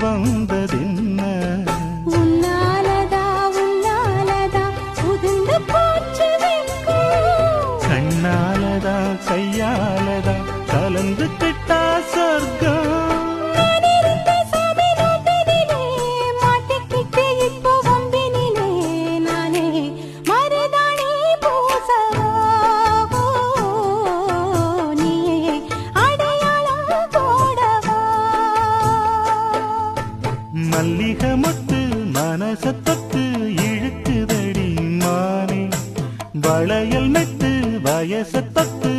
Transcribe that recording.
வந்ததென்ன உன்னாலதா உதிர்ந்து போச்சு கண்ணாலதா கையாலதா கலந்து கிட்டா சொர்க்கம் மல்லிகை மொட்டு மனச தொட்டு இழுக்குதடி மானே வளையல் மெட்டு வயச தொட்டு